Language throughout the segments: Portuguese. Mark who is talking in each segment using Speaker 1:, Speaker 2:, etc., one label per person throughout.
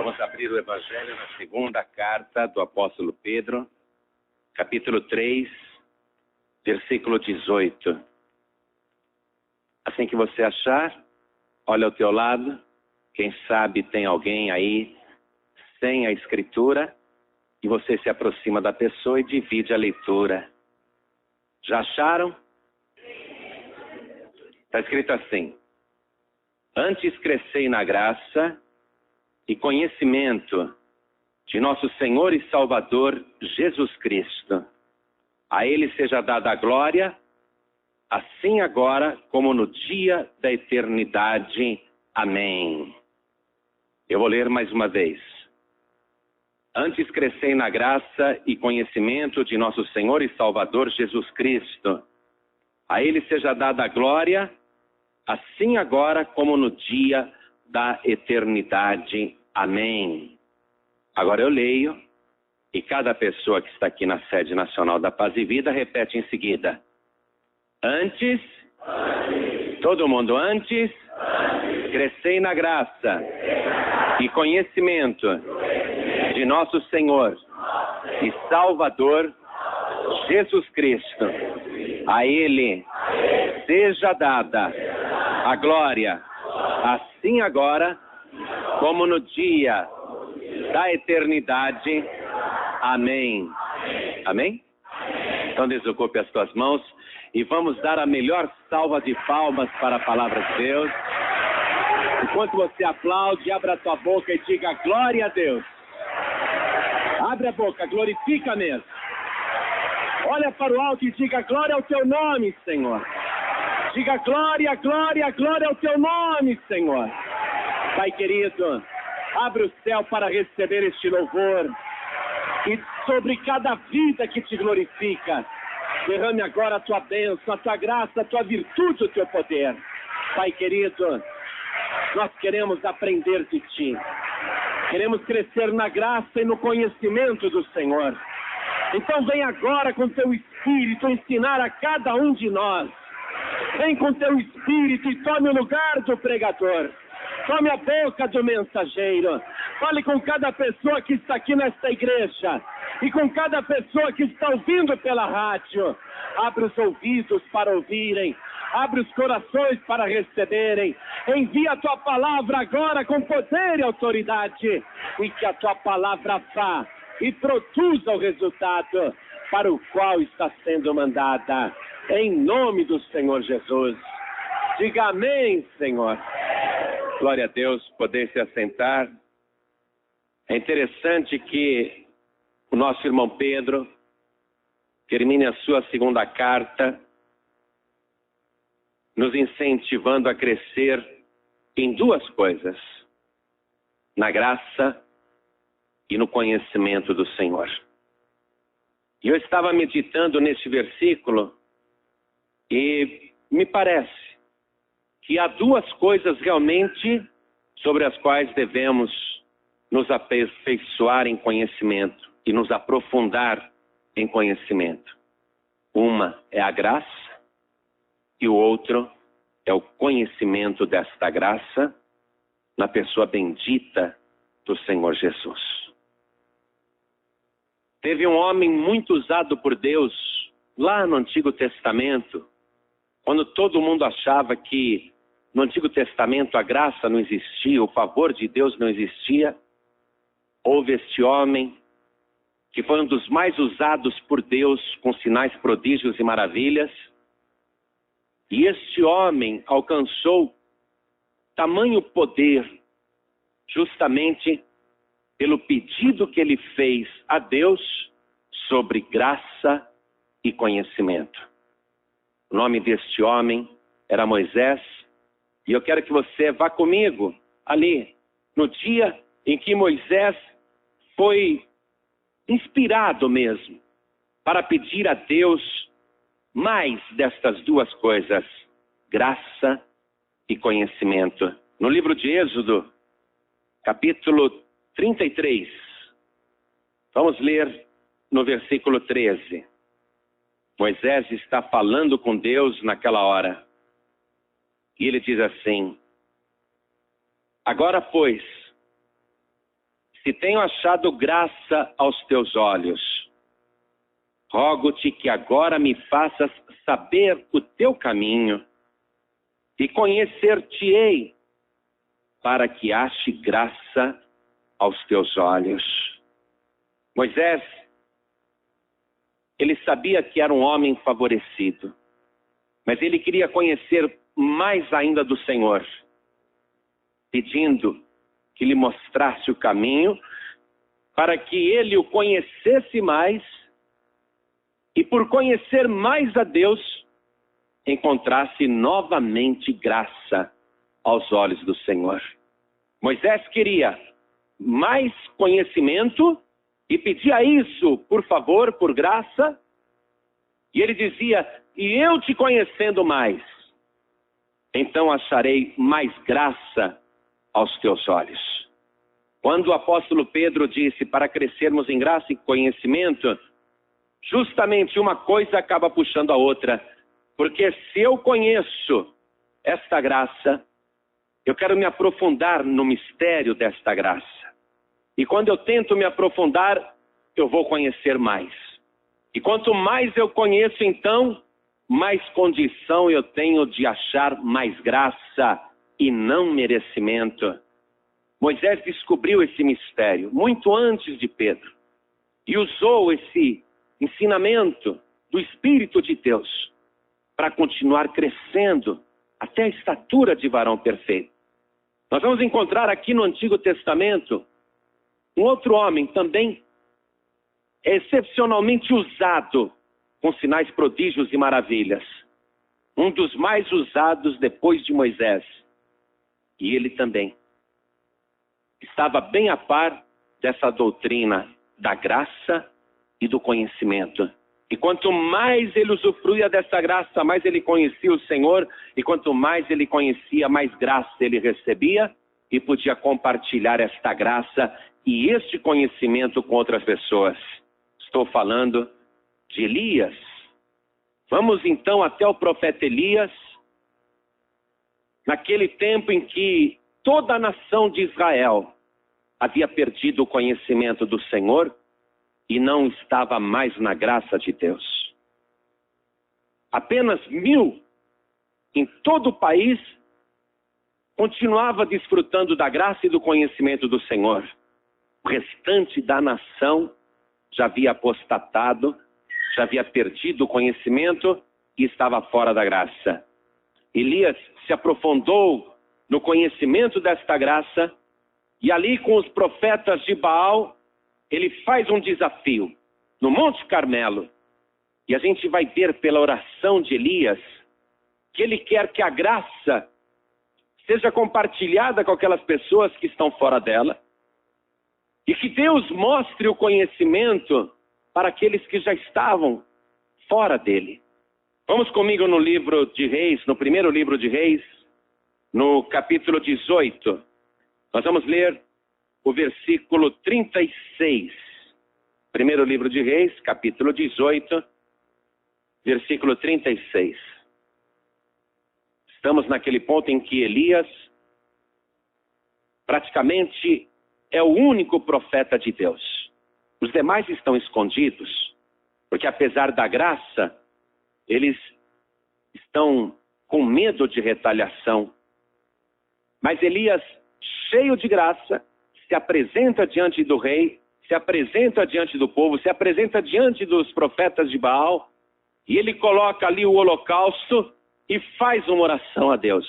Speaker 1: Vamos abrir o Evangelho na segunda carta do apóstolo Pedro, capítulo 3, versículo 18. Assim que você achar, olha ao teu lado, quem sabe tem alguém aí sem a escritura, e você se aproxima da pessoa e divide a leitura. Já acharam? Está escrito assim: antes crescei na graça e conhecimento de nosso Senhor e Salvador Jesus Cristo. A Ele seja dada a glória, assim agora como no dia da eternidade. Amém. Eu vou ler mais uma vez. Antes crescei na graça e conhecimento de nosso Senhor e Salvador Jesus Cristo. A Ele seja dada a glória, assim agora como no dia da eternidade. Amém. Agora eu leio, e cada pessoa que está aqui na sede nacional da Paz e Vida repete em seguida. Antes, todo mundo antes, crescei na graça e conhecimento de nosso Senhor e Salvador Jesus Cristo. A Ele seja dada a glória, assim agora como no dia da eternidade. Amém. Amém? Então desocupe as tuas mãos e vamos dar a melhor salva de palmas para a palavra de Deus. Enquanto você aplaude, abra a tua boca e diga glória a Deus. Abre a boca, glorifica mesmo. Olha para o alto e diga glória ao teu nome, Senhor. Diga glória, glória, glória ao teu nome, Senhor. Pai querido, abre o céu para receber este louvor. E sobre cada vida que te glorifica, derrame agora a tua bênção, a tua graça, a tua virtude, o teu poder. Pai querido, nós queremos aprender de ti. Queremos crescer na graça e no conhecimento do Senhor. Então vem agora com teu Espírito ensinar a cada um de nós. Vem com teu Espírito e tome o lugar do pregador. Tome a boca do mensageiro. Fale com cada pessoa que está aqui nesta igreja. E com cada pessoa que está ouvindo pela rádio. Abre os ouvidos para ouvirem. Abre os corações para receberem. Envia a tua palavra agora com poder e autoridade. E que a tua palavra vá e produza o resultado para o qual está sendo mandada. Em nome do Senhor Jesus. Diga amém, Senhor. Glória a Deus, poder se assentar. É interessante que o nosso irmão Pedro termine a sua segunda carta nos incentivando a crescer em duas coisas: na graça e no conhecimento do Senhor. E eu estava meditando neste versículo e me parece que há duas coisas realmente sobre as quais devemos nos aperfeiçoar em conhecimento e nos aprofundar em conhecimento. Uma é a graça e o outro é o conhecimento desta graça na pessoa bendita do Senhor Jesus. Teve um homem muito usado por Deus lá no Antigo Testamento, quando todo mundo achava que no Antigo Testamento a graça não existia, o favor de Deus não existia. Houve este homem que foi um dos mais usados por Deus com sinais, prodígios e maravilhas. E este homem alcançou tamanho poder justamente pelo pedido que ele fez a Deus sobre graça e conhecimento. O nome deste homem era Moisés. E eu quero que você vá comigo ali, no dia em que Moisés foi inspirado mesmo para pedir a Deus mais destas duas coisas, graça e conhecimento. No livro de Êxodo, capítulo 33, vamos ler no versículo 13. Moisés está falando com Deus naquela hora. E ele diz assim: agora, pois, se tenho achado graça aos teus olhos, rogo-te que agora me faças saber o teu caminho e conhecer-te-ei, para que ache graça aos teus olhos. Moisés, ele sabia que era um homem favorecido, mas ele queria conhecer mais ainda do Senhor, pedindo que lhe mostrasse o caminho, para que ele o conhecesse mais, e por conhecer mais a Deus, encontrasse novamente graça aos olhos do Senhor. Moisés queria mais conhecimento e pedia isso, por favor, por graça. E ele dizia, e eu te conhecendo mais, então acharei mais graça aos teus olhos. Quando o apóstolo Pedro disse para crescermos em graça e conhecimento, justamente uma coisa acaba puxando a outra. Porque se eu conheço esta graça, eu quero me aprofundar no mistério desta graça. E quando eu tento me aprofundar, eu vou conhecer mais. E quanto mais eu conheço, então, mais condição eu tenho de achar mais graça e não merecimento. Moisés descobriu esse mistério muito antes de Pedro. E usou esse ensinamento do Espírito de Deus para continuar crescendo até a estatura de varão perfeito. Nós vamos encontrar aqui no Antigo Testamento um outro homem também excepcionalmente usado com sinais, prodígios e maravilhas. Um dos mais usados depois de Moisés. E ele também estava bem a par dessa doutrina da graça e do conhecimento. E quanto mais ele usufruía dessa graça, mais ele conhecia o Senhor. E quanto mais ele conhecia, mais graça ele recebia e podia compartilhar esta graça e este conhecimento com outras pessoas. Estou falando de Elias. Vamos então até o profeta Elias, naquele tempo em que toda a nação de Israel havia perdido o conhecimento do Senhor e não estava mais na graça de Deus. Apenas 1000 em todo o país continuava desfrutando da graça e do conhecimento do Senhor. O restante da nação já havia apostatado, já havia perdido o conhecimento e estava fora da graça. Elias se aprofundou no conhecimento desta graça e ali com os profetas de Baal, ele faz um desafio no Monte Carmelo. E a gente vai ver pela oração de Elias que ele quer que a graça seja compartilhada com aquelas pessoas que estão fora dela. E que Deus mostre o conhecimento para aqueles que já estavam fora dele. Vamos comigo no livro de Reis, no primeiro livro de Reis, no capítulo 18. Nós vamos ler o versículo 36. Primeiro livro de Reis, capítulo 18, versículo 36. Estamos naquele ponto em que Elias praticamente é o único profeta de Deus. Os demais estão escondidos, porque apesar da graça, eles estão com medo de retaliação. Mas Elias, cheio de graça, se apresenta diante do rei, se apresenta diante do povo, se apresenta diante dos profetas de Baal, e ele coloca ali o holocausto e faz uma oração a Deus.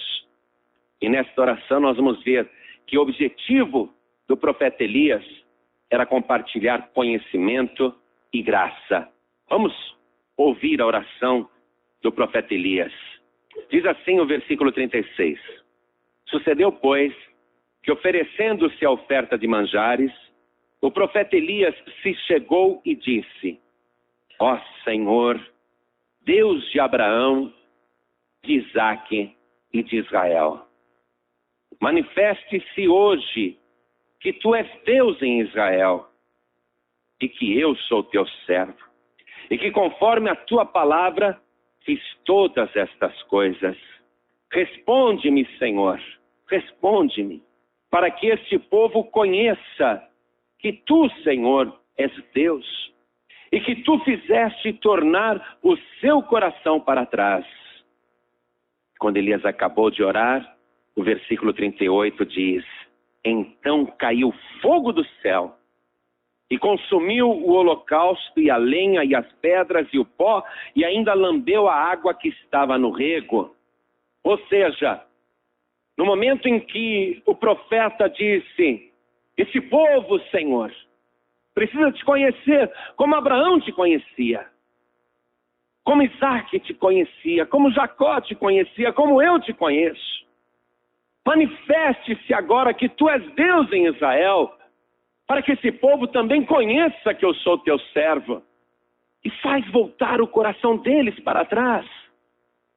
Speaker 1: E nesta oração nós vamos ver que o objetivo do profeta Elias era compartilhar conhecimento e graça. Vamos ouvir a oração do profeta Elias. Diz assim o versículo 36. Sucedeu, pois, que oferecendo-se a oferta de manjares, o profeta Elias se chegou e disse: Ó Senhor, Deus de Abraão, de Isaque e de Israel, manifeste-se hoje que tu és Deus em Israel, e que eu sou teu servo, e que conforme a tua palavra fiz todas estas coisas. Responde-me, Senhor, responde-me, para que este povo conheça que tu, Senhor, és Deus, e que tu fizeste tornar o seu coração para trás. Quando Elias acabou de orar, o versículo 38 diz: então caiu fogo do céu e consumiu o holocausto e a lenha e as pedras e o pó, e ainda lambeu a água que estava no rego. Ou seja, no momento em que o profeta disse: esse povo, Senhor, precisa te conhecer como Abraão te conhecia, como Isaac te conhecia, como Jacó te conhecia, como eu te conheço. Manifeste-se agora que tu és Deus em Israel, para que esse povo também conheça que eu sou teu servo. E faz voltar o coração deles para trás.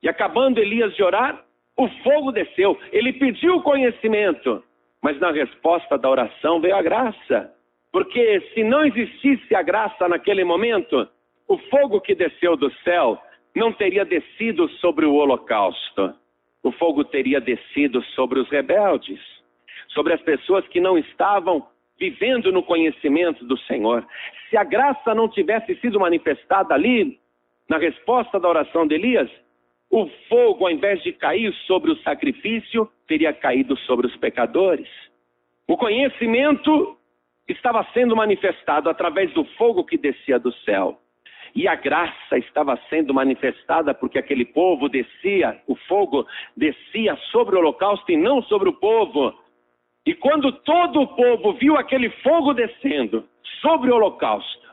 Speaker 1: E acabando Elias de orar, o fogo desceu. Ele pediu conhecimento, mas na resposta da oração veio a graça. Porque se não existisse a graça naquele momento, o fogo que desceu do céu não teria descido sobre o holocausto. O fogo teria descido sobre os rebeldes, sobre as pessoas que não estavam vivendo no conhecimento do Senhor. Se a graça não tivesse sido manifestada ali, na resposta da oração de Elias, o fogo, ao invés de cair sobre o sacrifício, teria caído sobre os pecadores. O conhecimento estava sendo manifestado através do fogo que descia do céu. E a graça estava sendo manifestada porque aquele povo descia, o fogo descia sobre o holocausto e não sobre o povo. E quando todo o povo viu aquele fogo descendo sobre o holocausto,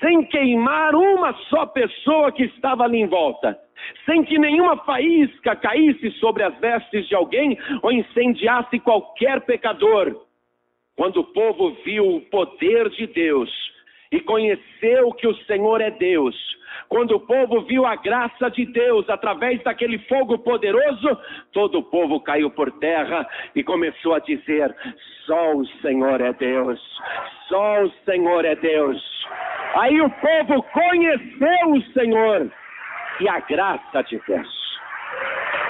Speaker 1: sem queimar uma só pessoa que estava ali em volta, sem que nenhuma faísca caísse sobre as vestes de alguém ou incendiasse qualquer pecador, quando o povo viu o poder de Deus e conheceu que o Senhor é Deus, quando o povo viu a graça de Deus através daquele fogo poderoso, todo o povo caiu por terra e começou a dizer: só o Senhor é Deus, só o Senhor é Deus. Aí o povo conheceu o Senhor e a graça de Deus,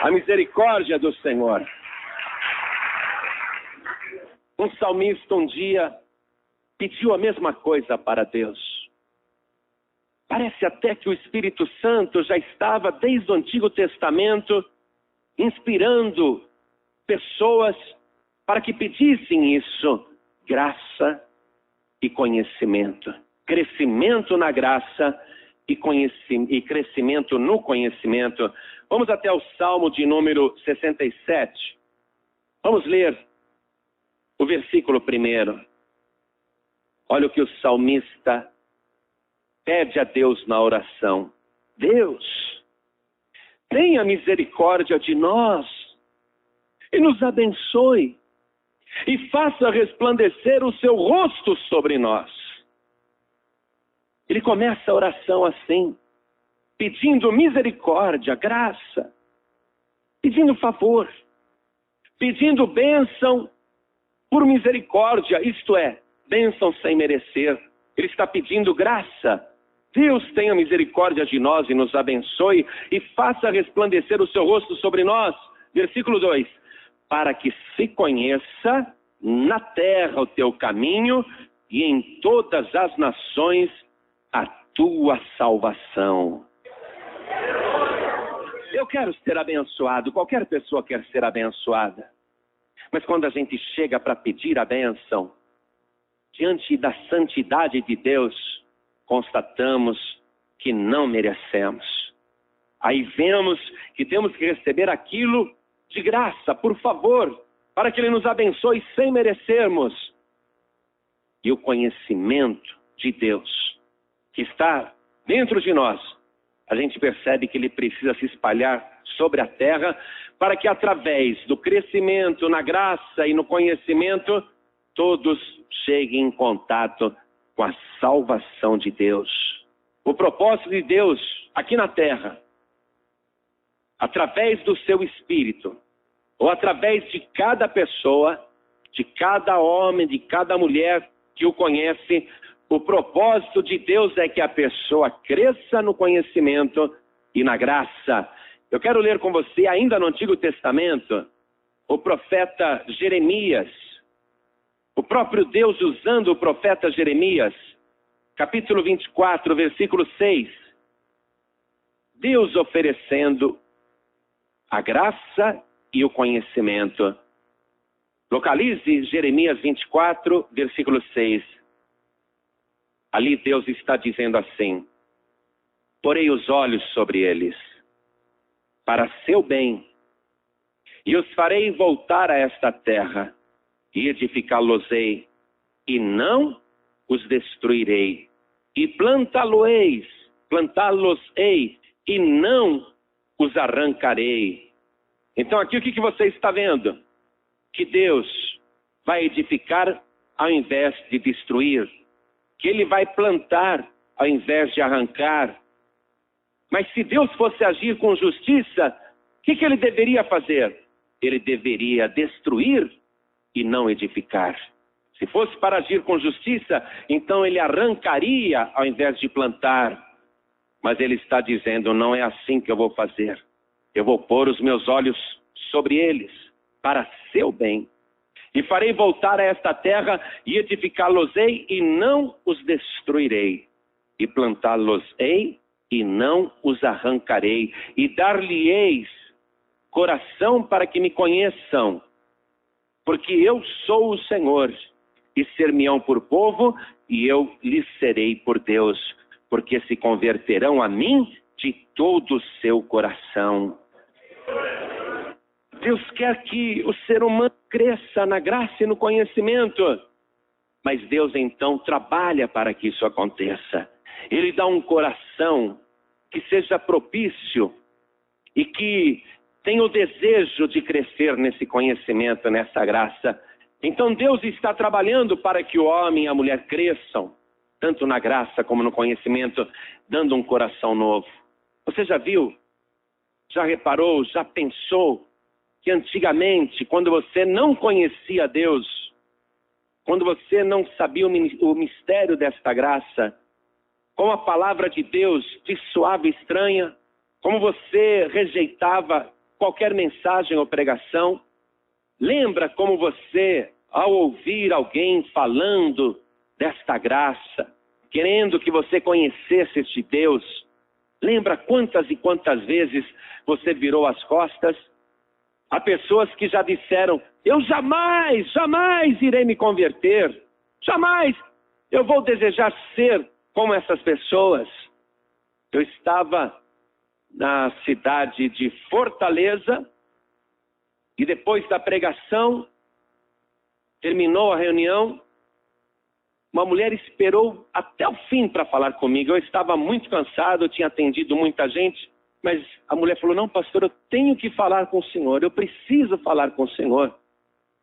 Speaker 1: a misericórdia do Senhor. Um salmista um dia pediu a mesma coisa para Deus. Parece até que o Espírito Santo já estava desde o Antigo Testamento inspirando pessoas para que pedissem isso: graça e conhecimento, crescimento na graça e crescimento no conhecimento. Vamos até o Salmo de número 67. Vamos ler o versículo 1. Olha o que o salmista pede a Deus na oração: Deus, tenha misericórdia de nós e nos abençoe e faça resplandecer o seu rosto sobre nós. Ele começa a oração assim, pedindo misericórdia, graça, pedindo favor, pedindo bênção por misericórdia, isto é, bênção sem merecer. Ele está pedindo graça. Deus tenha misericórdia de nós e nos abençoe e faça resplandecer o seu rosto sobre nós. Versículo 2. Para que se conheça na terra o teu caminho e em todas as nações a tua salvação. Eu quero ser abençoado, qualquer pessoa quer ser abençoada. Mas quando a gente chega para pedir a bênção, diante da santidade de Deus, constatamos que não merecemos. Aí vemos que temos que receber aquilo de graça, por favor, para que Ele nos abençoe sem merecermos. E o conhecimento de Deus, que está dentro de nós, a gente percebe que ele precisa se espalhar sobre a terra, para que através do crescimento na graça e no conhecimento, todos cheguem em contato com a salvação de Deus. O propósito de Deus aqui na terra, através do seu Espírito, ou através de cada pessoa, de cada homem, de cada mulher que o conhece, o propósito de Deus é que a pessoa cresça no conhecimento e na graça. Eu quero ler com você, ainda no Antigo Testamento, o profeta Jeremias. O próprio Deus usando o profeta Jeremias, capítulo 24, versículo 6. Deus oferecendo a graça e o conhecimento. Localize Jeremias 24, versículo 6. Ali Deus está dizendo assim: porei os olhos sobre eles, para seu bem, e os farei voltar a esta terra, e edificá-los-ei, e não os destruirei, e plantá-los-ei, e não os arrancarei. Então aqui o que você está vendo? Que Deus vai edificar ao invés de destruir, que Ele vai plantar ao invés de arrancar. Mas se Deus fosse agir com justiça, o que Ele deveria fazer? Ele deveria destruir e não edificar. Se fosse para agir com justiça, então Ele arrancaria ao invés de plantar. Mas Ele está dizendo: não é assim que eu vou fazer. Eu vou pôr os meus olhos sobre eles, para seu bem. E farei voltar a esta terra, e edificá-los-ei, e não os destruirei. E plantá-los-ei, e não os arrancarei. E dar-lhe-eis coração para que me conheçam. Porque eu sou o Senhor, e ser-me-ão por povo, e eu lhes serei por Deus. Porque se converterão a mim de todo o seu coração. Deus quer que o ser humano cresça na graça e no conhecimento. Mas Deus então trabalha para que isso aconteça. Ele dá um coração que seja propício e que tenha o desejo de crescer nesse conhecimento, nessa graça. Então Deus está trabalhando para que o homem e a mulher cresçam, tanto na graça como no conhecimento, dando um coração novo. Você já viu? Já reparou? Já pensou? Que antigamente, quando você não conhecia Deus, quando você não sabia o mistério desta graça, como a palavra de Deus te soava estranha, como você rejeitava qualquer mensagem ou pregação, lembra como você, ao ouvir alguém falando desta graça, querendo que você conhecesse este Deus, lembra quantas e quantas vezes você virou as costas? Há pessoas que já disseram: eu jamais irei me converter. Jamais eu vou desejar ser como essas pessoas. Eu estava na cidade de Fortaleza e depois da pregação, terminou a reunião, uma mulher esperou até o fim para falar comigo. Eu estava muito cansado, eu tinha atendido muita gente. Mas a mulher falou: não, pastor, eu tenho que falar com o senhor, eu preciso falar com o senhor.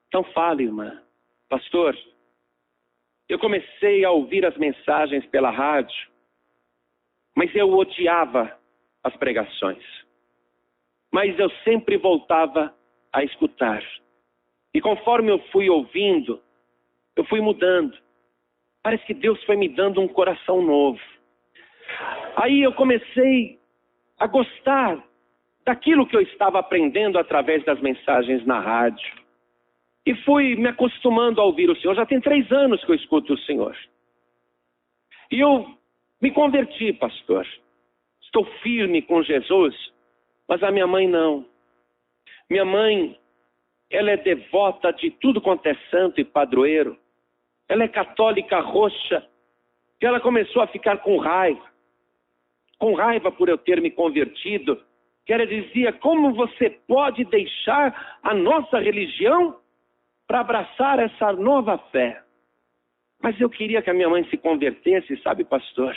Speaker 1: Então fale, irmã. Pastor, eu comecei a ouvir as mensagens pela rádio, mas eu odiava as pregações. Mas eu sempre voltava a escutar. E conforme eu fui ouvindo, eu fui mudando. Parece que Deus foi me dando um coração novo. Aí eu comecei a gostar daquilo que eu estava aprendendo através das mensagens na rádio. E fui me acostumando a ouvir o Senhor. Já tem 3 anos que eu escuto o Senhor. E eu me converti, pastor. Estou firme com Jesus, mas a minha mãe não. Minha mãe, ela é devota de tudo quanto é santo e padroeiro. Ela é católica roxa. E ela começou a ficar com raiva por eu ter me convertido, que ela dizia: como você pode deixar a nossa religião para abraçar essa nova fé? Mas eu queria que a minha mãe se convertesse, sabe, pastor?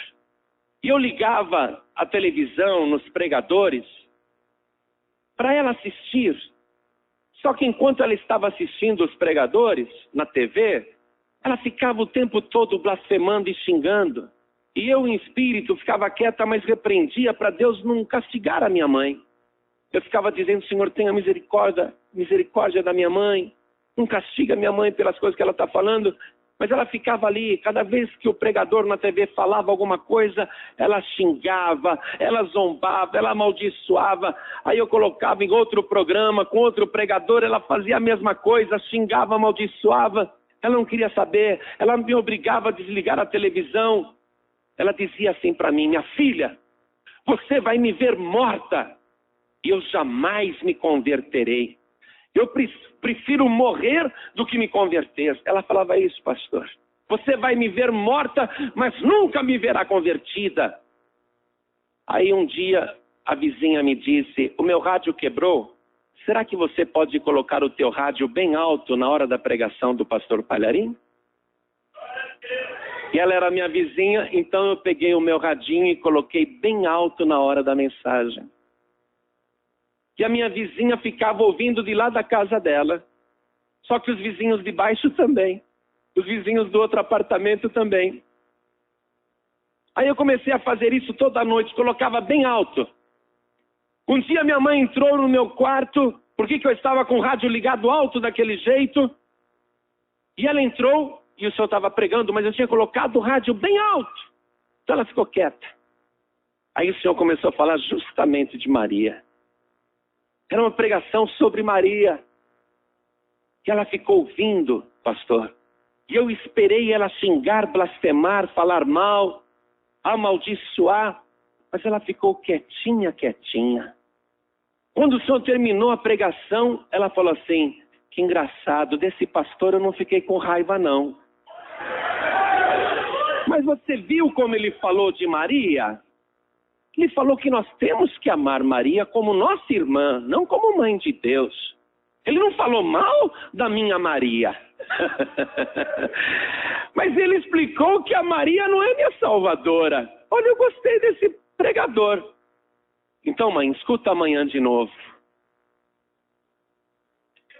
Speaker 1: E eu ligava a televisão nos pregadores para ela assistir. Só que enquanto ela estava assistindo os pregadores na TV, ela ficava o tempo todo blasfemando e xingando. E eu, em espírito, ficava quieta, mas repreendia para Deus não castigar a minha mãe. Eu ficava dizendo: Senhor, tenha misericórdia da minha mãe. Não castiga a minha mãe pelas coisas que ela está falando. Mas ela ficava ali, cada vez que o pregador na TV falava alguma coisa, ela xingava, ela zombava, ela amaldiçoava. Aí eu colocava em outro programa, com outro pregador, ela fazia a mesma coisa, xingava, amaldiçoava. Ela não queria saber, ela me obrigava a desligar a televisão. Ela dizia assim para mim: minha filha, você vai me ver morta e eu jamais me converterei. Eu prefiro morrer do que me converter. Ela falava isso, pastor. Você vai me ver morta, mas nunca me verá convertida. Aí um dia a vizinha me disse: o meu rádio quebrou. Será que você pode colocar o teu rádio bem alto na hora da pregação do pastor Palharim? E ela era minha vizinha, então eu peguei o meu radinho e coloquei bem alto na hora da mensagem. E a minha vizinha ficava ouvindo de lá da casa dela. Só que os vizinhos de baixo também. Os vizinhos do outro apartamento também. Aí eu comecei a fazer isso toda noite, colocava bem alto. Um dia minha mãe entrou no meu quarto, porque eu estava com o rádio ligado alto daquele jeito. E ela entrou, e o senhor estava pregando, mas eu tinha colocado o rádio bem alto. Então ela ficou quieta. Aí o senhor começou a falar justamente de Maria. Era uma pregação sobre Maria. E ela ficou ouvindo, pastor. E eu esperei ela xingar, blasfemar, falar mal, amaldiçoar. Mas ela ficou quietinha, quietinha. Quando o senhor terminou a pregação, ela falou assim: que engraçado, desse pastor eu não fiquei com raiva não. Mas você viu como ele falou de Maria? Ele falou que nós temos que amar Maria como nossa irmã, não como mãe de Deus. Ele não falou mal da minha Maria. Mas ele explicou que a Maria não é minha salvadora. Olha, eu gostei desse pregador. Então, mãe, escuta amanhã de novo.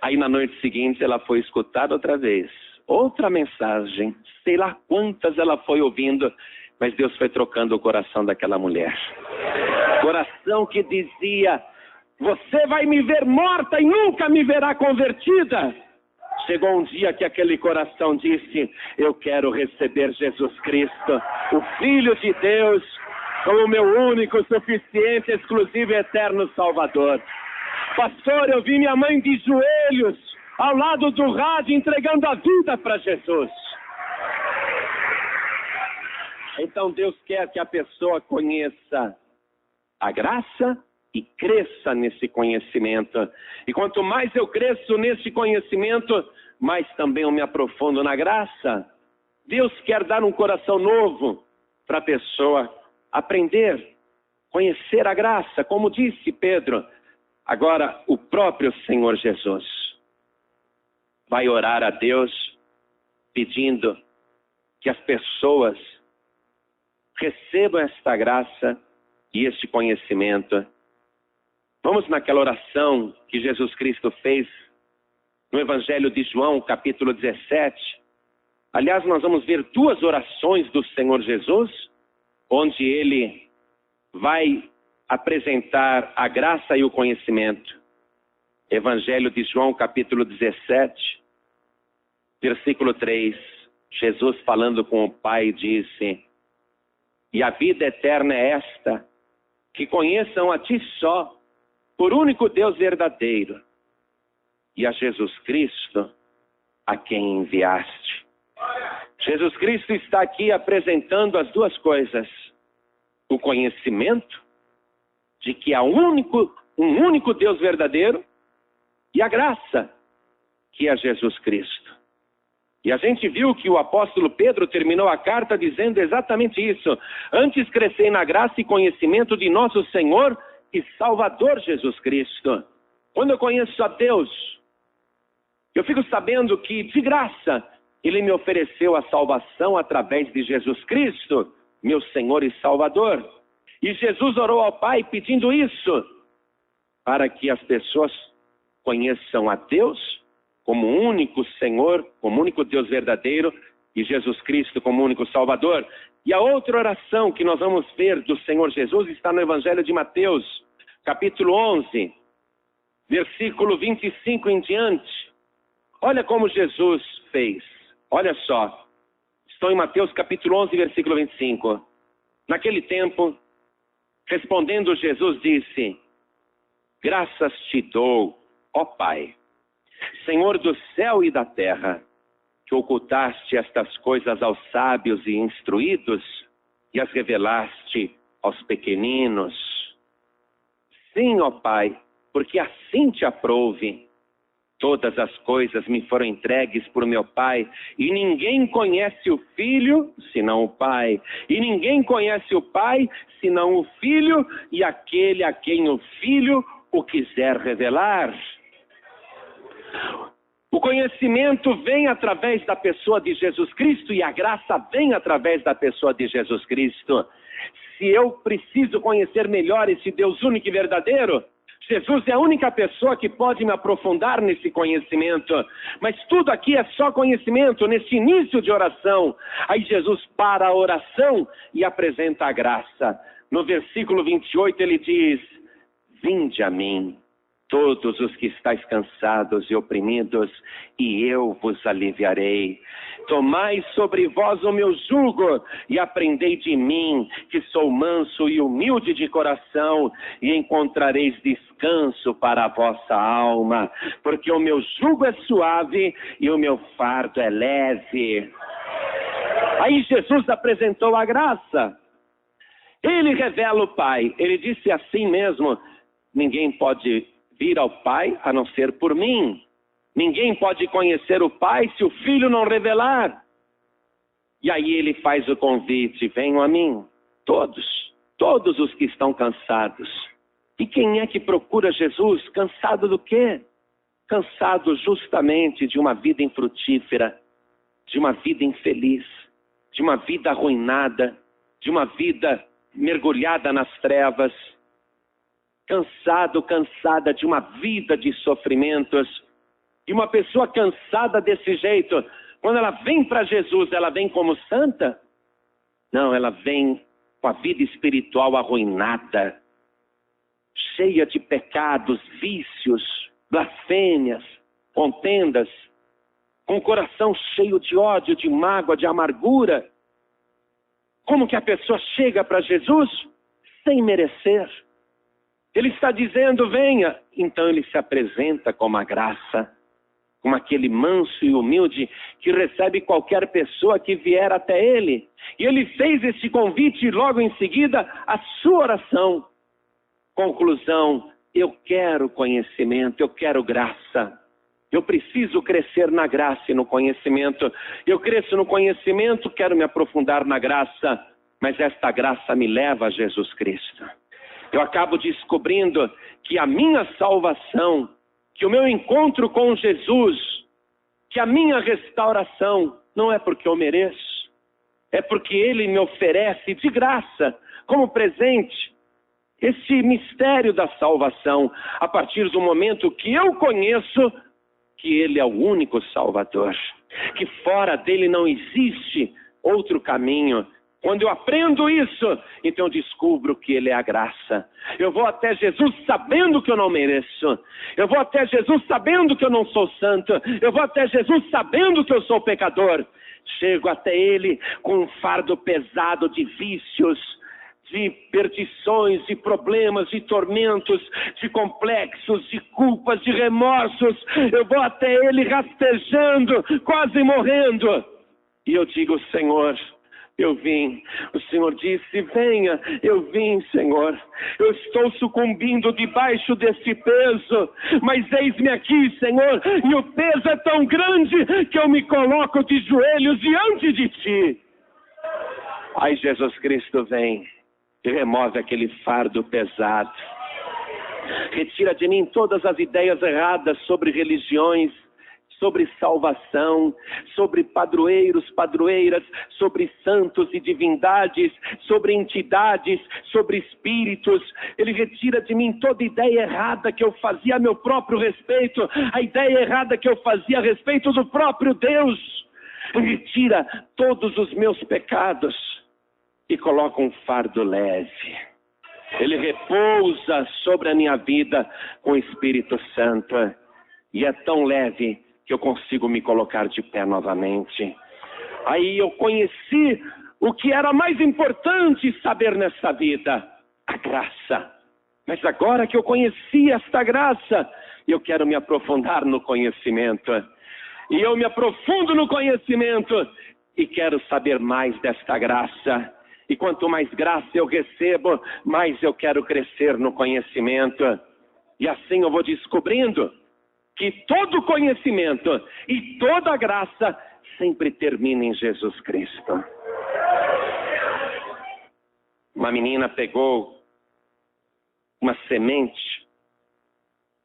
Speaker 1: Aí na noite seguinte ela foi escutar outra vez. Outra mensagem. Sei lá quantas ela foi ouvindo. Mas Deus foi trocando o coração daquela mulher. Coração que dizia: você vai me ver morta e nunca me verá convertida. Chegou um dia que aquele coração disse: eu quero receber Jesus Cristo, o Filho de Deus, como meu único, suficiente, exclusivo e eterno Salvador. Pastor, eu vi minha mãe de joelhos ao lado do rádio entregando a vida para Jesus. Então Deus quer que a pessoa conheça a graça e cresça nesse conhecimento. E quanto mais eu cresço nesse conhecimento, mais também eu me aprofundo na graça. Deus quer dar um coração novo para a pessoa aprender, conhecer a graça, como disse Pedro. Agora, o próprio Senhor Jesus vai orar a Deus pedindo que as pessoas recebam esta graça e este conhecimento. Vamos naquela oração que Jesus Cristo fez no Evangelho de João, capítulo 17. Aliás, nós vamos ver duas orações do Senhor Jesus, onde ele vai apresentar a graça e o conhecimento. Evangelho de João, capítulo 17, versículo 3. Jesus falando com o Pai disse: e a vida eterna é esta, que conheçam a ti só, por único Deus verdadeiro, e a Jesus Cristo, a quem enviaste. Jesus Cristo está aqui apresentando as duas coisas: o conhecimento de que há um único Deus verdadeiro, e a graça, que é Jesus Cristo. E a gente viu que o apóstolo Pedro terminou a carta dizendo exatamente isso: antes crescei na graça e conhecimento de nosso Senhor e Salvador Jesus Cristo. Quando eu conheço a Deus, eu fico sabendo que, de graça, Ele me ofereceu a salvação através de Jesus Cristo, meu Senhor e Salvador. E Jesus orou ao Pai pedindo isso, para que as pessoas conheçam a Deus como único Senhor, como único Deus verdadeiro, e Jesus Cristo como único Salvador. E a outra oração que nós vamos ver do Senhor Jesus está no Evangelho de Mateus, capítulo 11, versículo 25 em diante. Olha como Jesus fez. Olha só. Estou em Mateus capítulo 11, versículo 25. Naquele tempo, respondendo Jesus disse: graças te dou, ó Pai, Senhor do céu e da terra, que ocultaste estas coisas aos sábios e instruídos e as revelaste aos pequeninos. Sim, ó Pai, porque assim te aprouve. Todas as coisas me foram entregues por meu Pai, e ninguém conhece o Filho, senão o Pai. E ninguém conhece o Pai, senão o Filho, e aquele a quem o Filho o quiser revelar. O conhecimento vem através da pessoa de Jesus Cristo, e a graça vem através da pessoa de Jesus Cristo. Se eu preciso conhecer melhor esse Deus único e verdadeiro, Jesus é a única pessoa que pode me aprofundar nesse conhecimento. Mas tudo aqui é só conhecimento, nesse início de oração. Aí Jesus para a oração e apresenta a graça. No versículo 28 ele diz: vinde a mim, todos os que estáis cansados e oprimidos, e eu vos aliviarei. Tomai sobre vós o meu jugo e aprendei de mim, que sou manso e humilde de coração, e encontrareis descanso para a vossa alma, porque o meu jugo é suave e o meu fardo é leve. Aí Jesus apresentou a graça. Ele revela o Pai. Ele disse assim mesmo: ninguém pode vir ao Pai a não ser por mim. Ninguém pode conhecer o Pai se o Filho não revelar. E aí ele faz o convite: venham a mim, todos os que estão cansados. E quem é que procura Jesus? Cansado do quê? Cansado justamente de uma vida infrutífera, de uma vida infeliz, de uma vida arruinada, de uma vida mergulhada nas trevas. Cansada de uma vida de sofrimentos. E uma pessoa cansada desse jeito, quando ela vem para Jesus, ela vem como santa? Não, ela vem com a vida espiritual arruinada, cheia de pecados, vícios, blasfêmias, contendas, com o coração cheio de ódio, de mágoa, de amargura. Como que a pessoa chega para Jesus? Sem merecer. Ele está dizendo: venha. Então ele se apresenta como a graça, como aquele manso e humilde que recebe qualquer pessoa que vier até ele. E ele fez esse convite e logo em seguida a sua oração. Conclusão: eu quero conhecimento, eu quero graça. Eu preciso crescer na graça e no conhecimento. Eu cresço no conhecimento, quero me aprofundar na graça, mas esta graça me leva a Jesus Cristo. Eu acabo descobrindo que a minha salvação, que o meu encontro com Jesus, que a minha restauração não é porque eu mereço, é porque Ele me oferece de graça, como presente, esse mistério da salvação, a partir do momento que eu conheço que Ele é o único Salvador, que fora dele não existe outro caminho. Quando eu aprendo isso, então eu descubro que Ele é a graça. Eu vou até Jesus sabendo que eu não mereço. Eu vou até Jesus sabendo que eu não sou santo. Eu vou até Jesus sabendo que eu sou pecador. Chego até Ele com um fardo pesado de vícios, de perdições, de problemas, de tormentos, de complexos, de culpas, de remorsos. Eu vou até Ele rastejando, quase morrendo. E eu digo: Senhor, eu vim. O Senhor disse: venha. Eu vim, Senhor. Eu estou sucumbindo debaixo desse peso, mas eis-me aqui, Senhor, e o peso é tão grande que eu me coloco de joelhos diante de Ti. Aí Jesus Cristo vem e remove aquele fardo pesado. Retira de mim todas as ideias erradas sobre religiões, sobre salvação, sobre padroeiros, padroeiras, sobre santos e divindades, sobre entidades, sobre espíritos. Ele retira de mim toda ideia errada que eu fazia a meu próprio respeito, a ideia errada que eu fazia a respeito do próprio Deus. Ele retira todos os meus pecados e coloca um fardo leve. Ele repousa sobre a minha vida com o Espírito Santo. E é tão leve que eu consigo me colocar de pé novamente. Aí eu conheci o que era mais importante saber nessa vida: a graça. Mas agora que eu conheci esta graça, eu quero me aprofundar no conhecimento. E eu me aprofundo no conhecimento e quero saber mais desta graça. E quanto mais graça eu recebo, mais eu quero crescer no conhecimento. E assim eu vou descobrindo que todo conhecimento e toda graça sempre termina em Jesus Cristo. Uma menina pegou uma semente,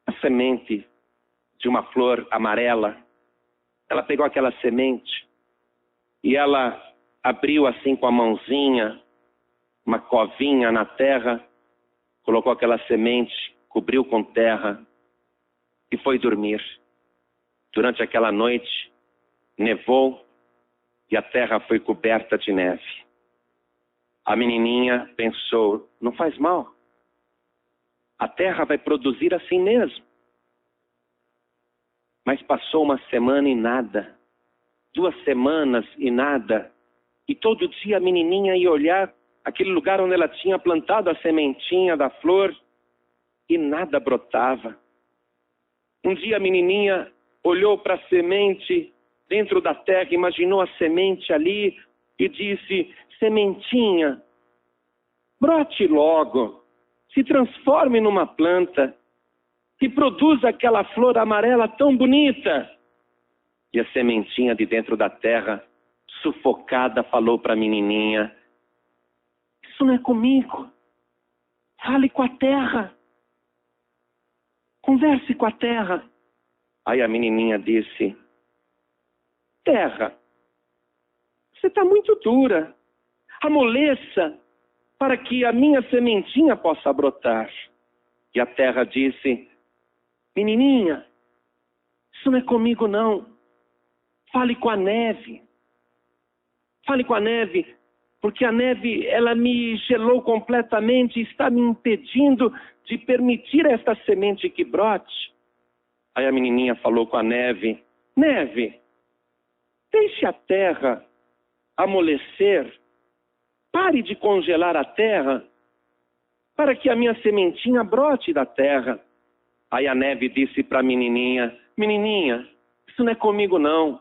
Speaker 1: a semente de uma flor amarela. Ela pegou aquela semente e ela abriu assim com a mãozinha, uma covinha na terra, colocou aquela semente, cobriu com terra e foi dormir. Durante aquela noite, nevou e a terra foi coberta de neve. A menininha pensou, não faz mal. A terra vai produzir assim mesmo. Mas passou uma semana e nada. 2 semanas e nada. E todo dia a menininha ia olhar aquele lugar onde ela tinha plantado a sementinha da flor e nada brotava. Um dia a menininha olhou para a semente dentro da terra, imaginou a semente ali e disse, sementinha, brote logo, se transforme numa planta que produza aquela flor amarela tão bonita. E a sementinha de dentro da terra, sufocada, falou para a menininha, isso não é comigo, fale com a terra, converse com a terra. Aí a menininha disse, terra, você está muito dura, amoleça para que a minha sementinha possa brotar. E a terra disse, menininha, isso não é comigo não, fale com a neve. Fale com a neve, porque a neve, ela me gelou completamente e está me impedindo de permitir esta semente que brote. Aí a menininha falou com a neve, neve, deixe a terra amolecer, pare de congelar a terra, para que a minha sementinha brote da terra. Aí a neve disse para a menininha, menininha, isso não é comigo não,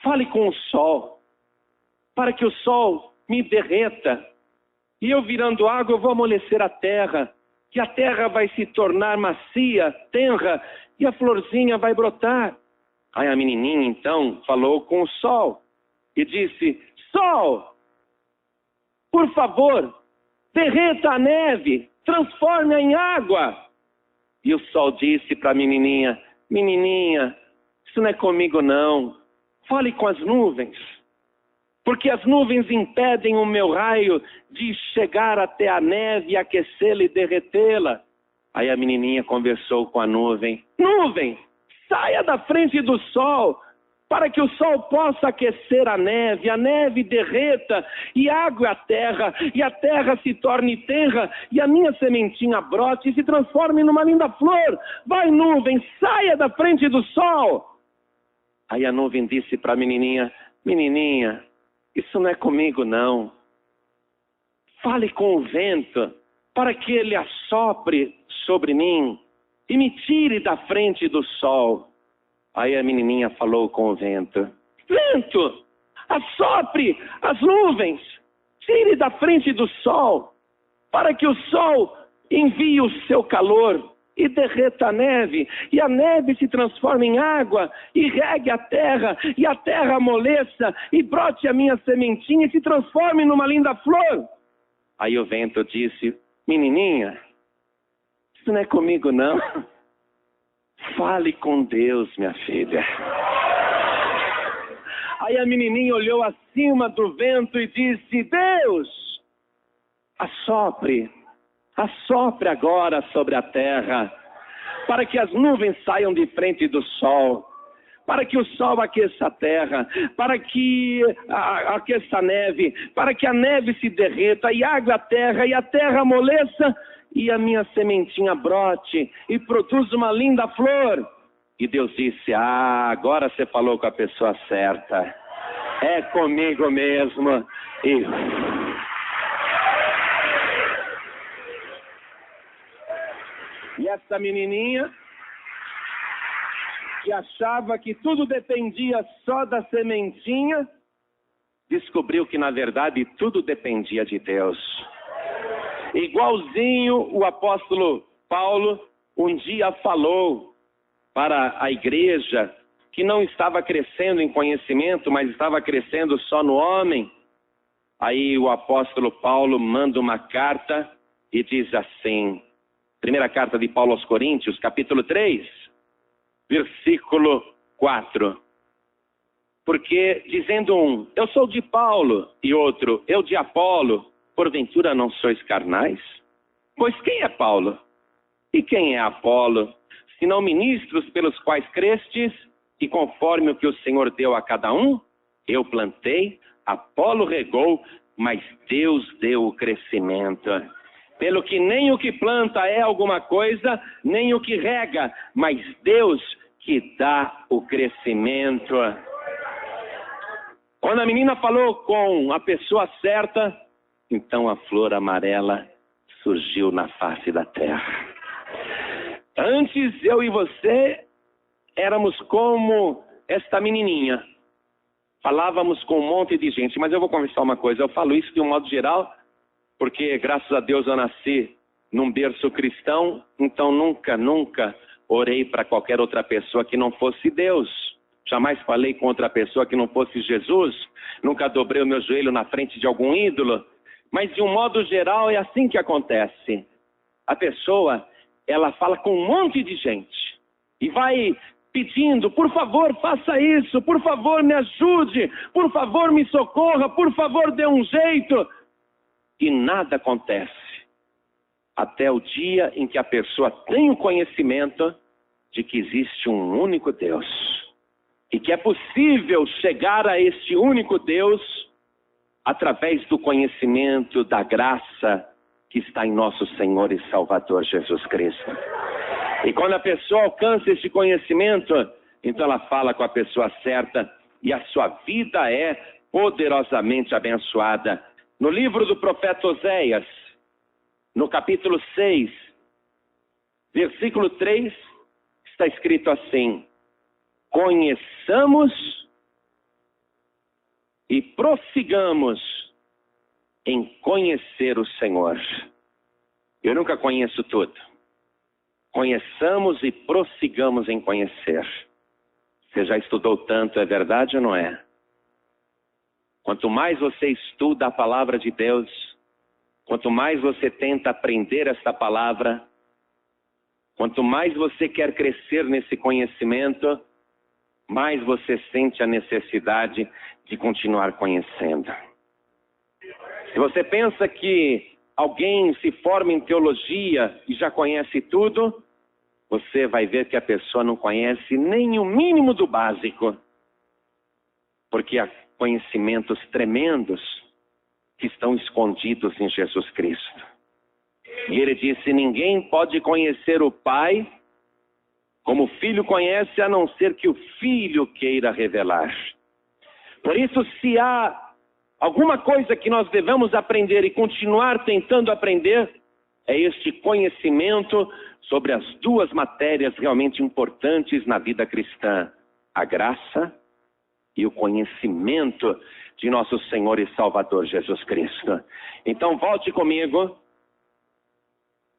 Speaker 1: fale com o sol, para que o sol me derreta, e eu virando água eu vou amolecer a terra, que a terra vai se tornar macia, tenra, e a florzinha vai brotar. Aí a menininha então falou com o sol, e disse, sol, por favor, derreta a neve, transforme-a em água. E o sol disse para a menininha, menininha, isso não é comigo não, fale com as nuvens, porque as nuvens impedem o meu raio de chegar até a neve e aquecê-la e derretê-la. Aí a menininha conversou com a nuvem. Nuvem, saia da frente do sol, para que o sol possa aquecer a neve derreta e água a terra, e a terra se torne terra, e a minha sementinha brote e se transforme numa linda flor. Vai, nuvem, saia da frente do sol. Aí a nuvem disse para a menininha, menininha, isso não é comigo não. Fale com o vento, para que ele assopre sobre mim e me tire da frente do sol. Aí a menininha falou com o vento, vento, assopre as nuvens, tire da frente do sol, para que o sol envie o seu calor e derreta a neve, e a neve se transforma em água, e regue a terra, e a terra amoleça, e brote a minha sementinha, e se transforme numa linda flor. Aí o vento disse, menininha, isso não é comigo não, fale com Deus, minha filha. Aí a menininha olhou acima do vento e disse, Deus, assopre agora sobre a terra, para que as nuvens saiam de frente do sol, para que o sol aqueça a terra, para que aqueça a neve, para que a neve se derreta e água a terra, e a terra amoleça, e a minha sementinha brote e produza uma linda flor. E Deus disse, agora você falou com a pessoa certa, é comigo mesmo. E essa menininha que achava que tudo dependia só da sementinha, descobriu que, na verdade, tudo dependia de Deus. Igualzinho o apóstolo Paulo um dia falou para a igreja que não estava crescendo em conhecimento, mas estava crescendo só no homem. Aí o apóstolo Paulo manda uma carta e diz assim, primeira carta de Paulo aos Coríntios, capítulo 3, versículo 4. Porque dizendo um, eu sou de Paulo, e outro, eu de Apolo, porventura não sois carnais? Pois quem é Paulo? E quem é Apolo? Senão ministros pelos quais crestes, e conforme o que o Senhor deu a cada um, eu plantei, Apolo regou, mas Deus deu o crescimento. Pelo que nem o que planta é alguma coisa, nem o que rega, mas Deus que dá o crescimento. Quando a menina falou com a pessoa certa, então a flor amarela surgiu na face da terra. Antes eu e você éramos como esta menininha. Falávamos com um monte de gente, mas eu vou confessar uma coisa, eu falo isso de um modo geral, porque graças a Deus eu nasci num berço cristão, então nunca orei para qualquer outra pessoa que não fosse Deus. Jamais falei com outra pessoa que não fosse Jesus, nunca dobrei o meu joelho na frente de algum ídolo, mas de um modo geral é assim que acontece. A pessoa, ela fala com um monte de gente e vai pedindo, por favor, faça isso, por favor, me ajude, por favor, me socorra, por favor, dê um jeito. E nada acontece. Até o dia em que a pessoa tem o conhecimento de que existe um único Deus. E que é possível chegar a este único Deus através do conhecimento da graça que está em nosso Senhor e Salvador Jesus Cristo. E quando a pessoa alcança esse conhecimento, então ela fala com a pessoa certa e a sua vida é poderosamente abençoada. No livro do profeta Oséias, no capítulo 6, versículo 3, está escrito assim: conheçamos e prossigamos em conhecer o Senhor. Eu nunca conheço tudo. Conheçamos e prossigamos em conhecer. Você já estudou tanto, é verdade ou não é? Quanto mais você estuda a palavra de Deus, quanto mais você tenta aprender esta palavra, quanto mais você quer crescer nesse conhecimento, mais você sente a necessidade de continuar conhecendo. Se você pensa que alguém se forma em teologia e já conhece tudo, você vai ver que a pessoa não conhece nem o mínimo do básico. Porque há conhecimentos tremendos que estão escondidos em Jesus Cristo. E ele disse, ninguém pode conhecer o Pai como o Filho conhece, a não ser que o Filho queira revelar. Por isso, se há alguma coisa que nós devemos aprender e continuar tentando aprender, é este conhecimento sobre as duas matérias realmente importantes na vida cristã: a graça e o conhecimento de nosso Senhor e Salvador Jesus Cristo. Então volte comigo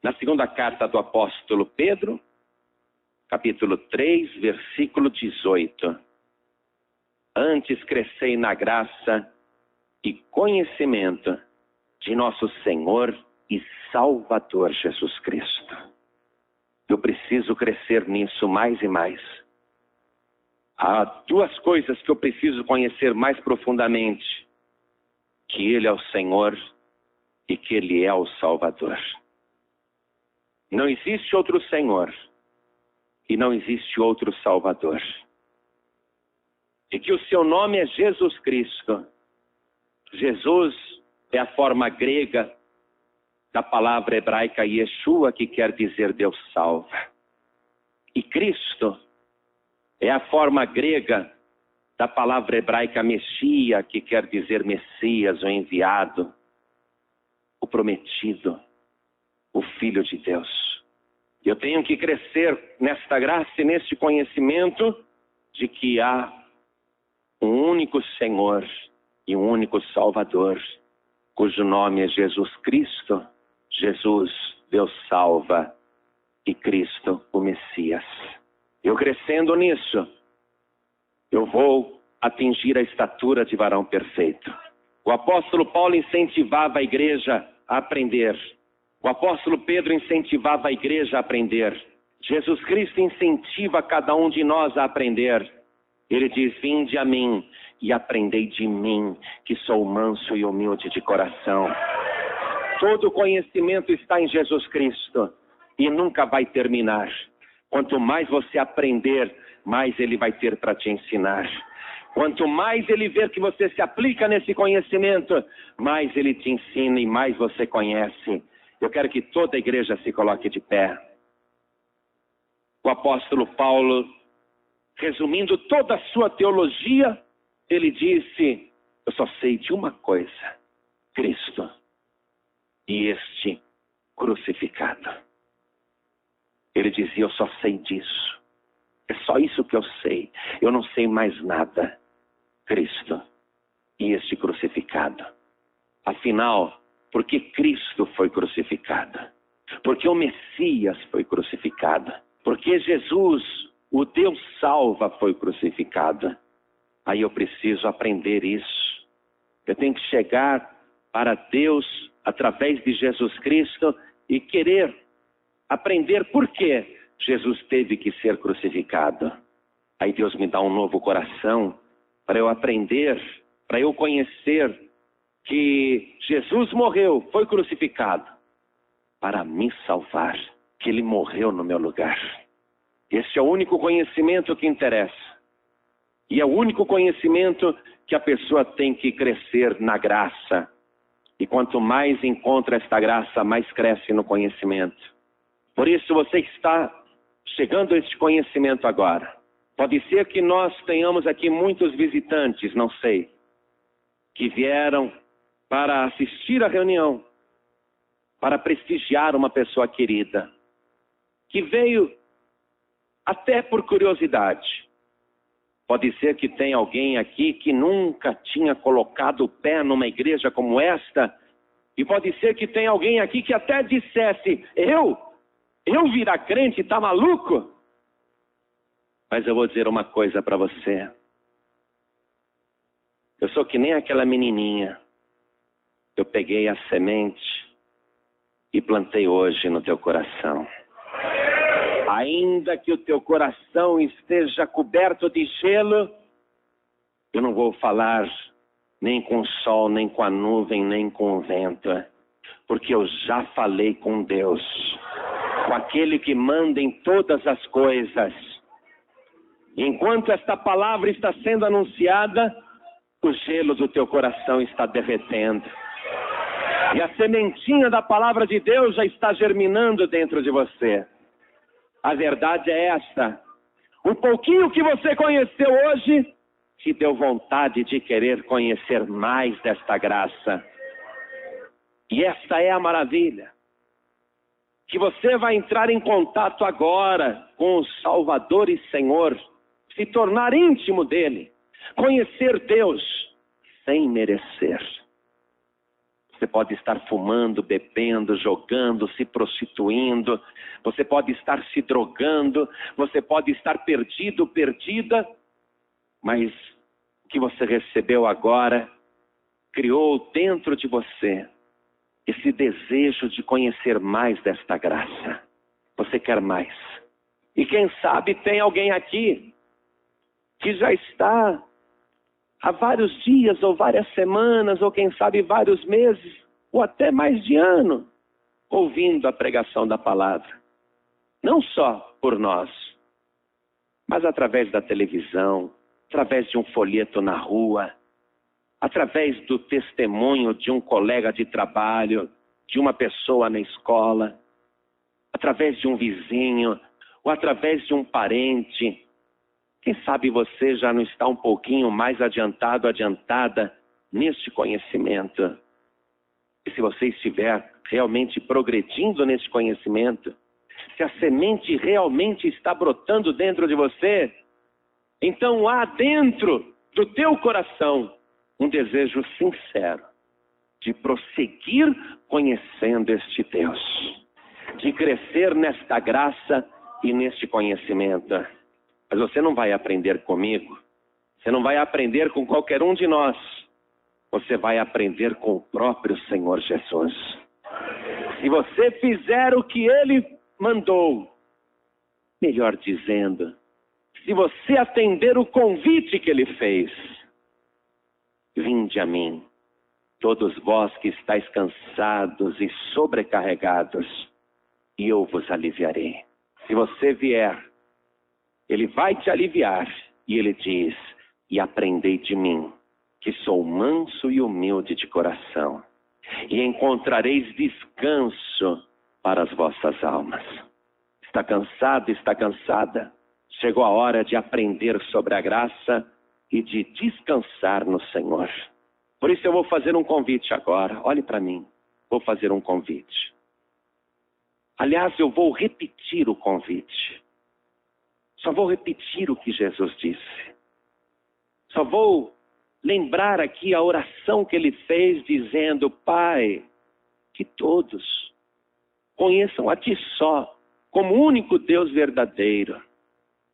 Speaker 1: na segunda carta do apóstolo Pedro, capítulo 3, versículo 18. Antes crescei na graça e conhecimento de nosso Senhor e Salvador Jesus Cristo. Eu preciso crescer nisso mais e mais. Há duas coisas que eu preciso conhecer mais profundamente: que Ele é o Senhor e que Ele é o Salvador. Não existe outro Senhor e não existe outro Salvador. E que o seu nome é Jesus Cristo. Jesus é a forma grega da palavra hebraica Yeshua, que quer dizer Deus salva. E Cristo é a forma grega da palavra hebraica Messias, que quer dizer Messias, o enviado, o prometido, o Filho de Deus. Eu tenho que crescer nesta graça e neste conhecimento de que há um único Senhor e um único Salvador, cujo nome é Jesus Cristo. Jesus, Deus salva, e Cristo, o Messias. Eu crescendo nisso, eu vou atingir a estatura de varão perfeito. O apóstolo Paulo incentivava a igreja a aprender. O apóstolo Pedro incentivava a igreja a aprender. Jesus Cristo incentiva cada um de nós a aprender. Ele diz: vinde a mim e aprendei de mim, que sou manso e humilde de coração. Todo conhecimento está em Jesus Cristo e nunca vai terminar. Quanto mais você aprender, mais Ele vai ter para te ensinar. Quanto mais Ele ver que você se aplica nesse conhecimento, mais Ele te ensina e mais você conhece. Eu quero que toda a igreja se coloque de pé. O apóstolo Paulo, resumindo toda a sua teologia, ele disse: eu só sei de uma coisa, Cristo e este crucificado. Ele dizia: eu só sei disso. É só isso que eu sei. Eu não sei mais nada. Cristo e este crucificado. Afinal, por que Cristo foi crucificado? Porque o Messias foi crucificado. Porque Jesus, o Deus salva, foi crucificado. Aí eu preciso aprender isso. Eu tenho que chegar para Deus através de Jesus Cristo e querer aprender por que Jesus teve que ser crucificado. Aí Deus me dá um novo coração para eu aprender, para eu conhecer que Jesus morreu, foi crucificado para me salvar, que Ele morreu no meu lugar. Esse é o único conhecimento que interessa. E é o único conhecimento que a pessoa tem que crescer na graça. E quanto mais encontra esta graça, mais cresce no conhecimento. Por isso você está chegando a este conhecimento agora. Pode ser que nós tenhamos aqui muitos visitantes, não sei, que vieram para assistir à reunião, para prestigiar uma pessoa querida, que veio até por curiosidade. Pode ser que tenha alguém aqui que nunca tinha colocado o pé numa igreja como esta, e pode ser que tenha alguém aqui que até dissesse: eu virar crente, tá maluco? Mas eu vou dizer uma coisa para você. Eu sou que nem aquela menininha. Eu peguei a semente e plantei hoje no teu coração. Ainda que o teu coração esteja coberto de gelo, eu não vou falar nem com o sol, nem com a nuvem, nem com o vento, porque eu já falei com Deus, com aquele que manda em todas as coisas. Enquanto esta palavra está sendo anunciada, o gelo do teu coração está derretendo. E a sementinha da palavra de Deus já está germinando dentro de você. A verdade é esta: o pouquinho que você conheceu hoje te deu vontade de querer conhecer mais desta graça. E esta é a maravilha. Que você vai entrar em contato agora com o Salvador e Senhor, se tornar íntimo dele, conhecer Deus sem merecer. Você pode estar fumando, bebendo, jogando, se prostituindo. Você pode estar se drogando. Você pode estar perdido, perdida. Mas o que você recebeu agora criou dentro de você esse desejo de conhecer mais desta graça. Você quer mais. E quem sabe tem alguém aqui que já está há vários dias, ou várias semanas, ou quem sabe vários meses, ou até mais de ano, ouvindo a pregação da palavra. Não só por nós, mas através da televisão, através de um folheto na rua, através do testemunho de um colega de trabalho, de uma pessoa na escola, através de um vizinho, ou através de um parente. Quem sabe você já não está um pouquinho mais adiantado, adiantada neste conhecimento. E se você estiver realmente progredindo neste conhecimento, se a semente realmente está brotando dentro de você, então há dentro do teu coração um desejo sincero de prosseguir conhecendo este Deus, de crescer nesta graça e neste conhecimento. Mas você não vai aprender comigo, você não vai aprender com qualquer um de nós, você vai aprender com o próprio Senhor Jesus. Se você fizer o que Ele mandou, melhor dizendo, se você atender o convite que Ele fez, vinde a mim, todos vós que estáis cansados e sobrecarregados, e eu vos aliviarei. Se você vier, Ele vai te aliviar, e Ele diz, e aprendei de mim, que sou manso e humilde de coração, e encontrareis descanso para as vossas almas. Está cansado, está cansada? Chegou a hora de aprender sobre a graça e de descansar no Senhor. Por isso eu vou fazer um convite agora. Olhe para mim. Vou fazer um convite. Aliás, eu vou repetir o convite. Só vou repetir o que Jesus disse. Só vou lembrar aqui a oração que Ele fez dizendo, Pai, que todos conheçam a Ti só, como único Deus verdadeiro,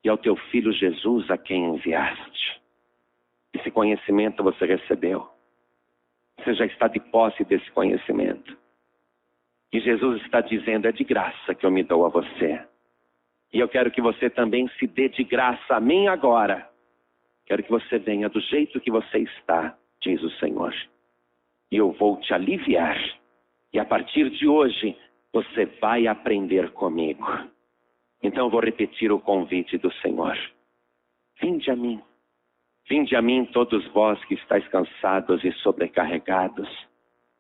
Speaker 1: e ao Teu Filho Jesus a quem enviaste. Esse conhecimento você recebeu. Você já está de posse desse conhecimento. E Jesus está dizendo, é de graça que eu me dou a você. E eu quero que você também se dê de graça a mim agora. Quero que você venha do jeito que você está, diz o Senhor. E eu vou te aliviar. E a partir de hoje, você vai aprender comigo. Então eu vou repetir o convite do Senhor. Vinde a mim. Vinde a mim todos vós que estáis cansados e sobrecarregados,